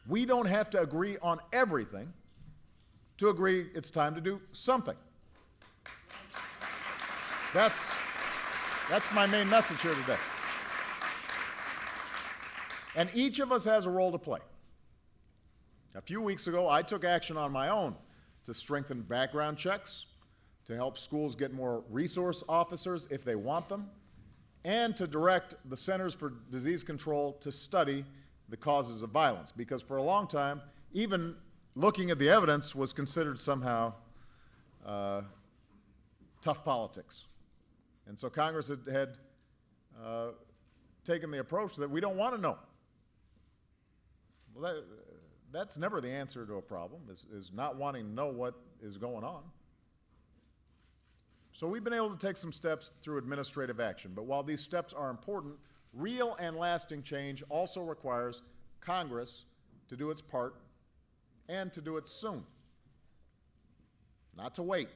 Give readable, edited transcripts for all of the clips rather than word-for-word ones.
We don't have to agree on everything to agree it's time to do something. That's my main message here today. And each of us has a role to play. A few weeks ago, I took action on my own to strengthen background checks, to help schools get more resource officers if they want them, and to direct the Centers for Disease Control to study the causes of violence. Because for a long time, even looking at the evidence was considered somehow tough politics. And so Congress had taken the approach that we don't want to know. Well, that's never the answer to a problem, is not wanting to know what is going on. So we've been able to take some steps through administrative action. But while these steps are important, real and lasting change also requires Congress to do its part and to do it soon, not to wait.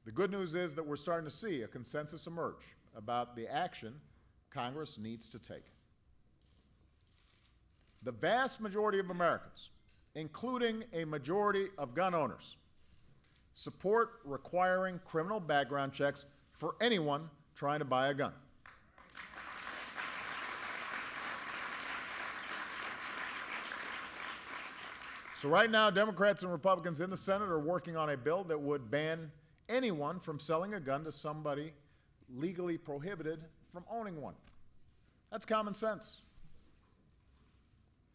The good news is that we're starting to see a consensus emerge about the action Congress needs to take. The vast majority of Americans, including a majority of gun owners, support requiring criminal background checks for anyone trying to buy a gun. So right now, Democrats and Republicans in the Senate are working on a bill that would ban anyone from selling a gun to somebody legally prohibited from owning one. That's common sense.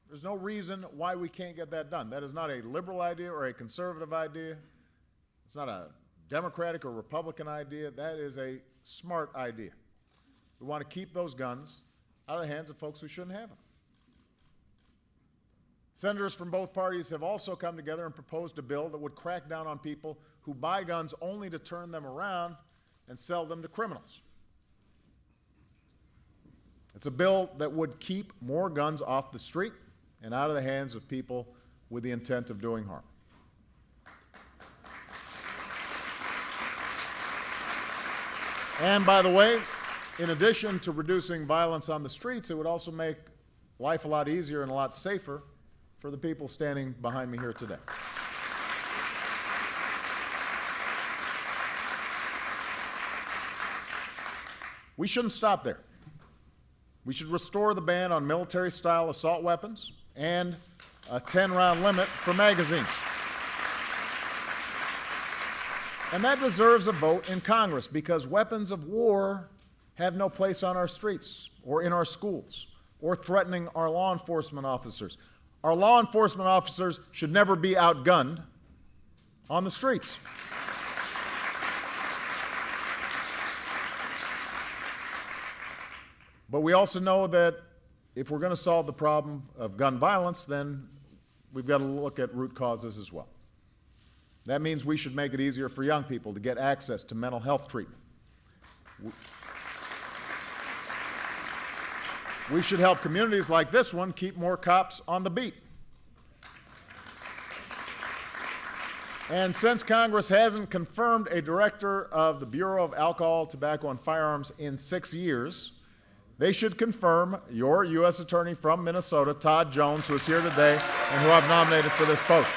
There's no reason why we can't get that done. That is not a liberal idea or a conservative idea. It's not a Democratic or Republican idea. That is a smart idea. We want to keep those guns out of the hands of folks who shouldn't have them. Senators from both parties have also come together and proposed a bill that would crack down on people who buy guns only to turn them around and sell them to criminals. It's a bill that would keep more guns off the street and out of the hands of people with the intent of doing harm. And by the way, in addition to reducing violence on the streets, it would also make life a lot easier and a lot safer for the people standing behind me here today. We shouldn't stop there. We should restore the ban on military-style assault weapons and a 10-round limit for magazines. And that deserves a vote in Congress, because weapons of war have no place on our streets or in our schools or threatening our law enforcement officers. Our law enforcement officers should never be outgunned on the streets. But we also know that if we're going to solve the problem of gun violence, then we've got to look at root causes as well. That means we should make it easier for young people to get access to mental health treatment. We should help communities like this one keep more cops on the beat. And since Congress hasn't confirmed a director of the Bureau of Alcohol, Tobacco, and Firearms in 6 years, they should confirm your U.S. Attorney from Minnesota, Todd Jones, who is here today and who I've nominated for this post.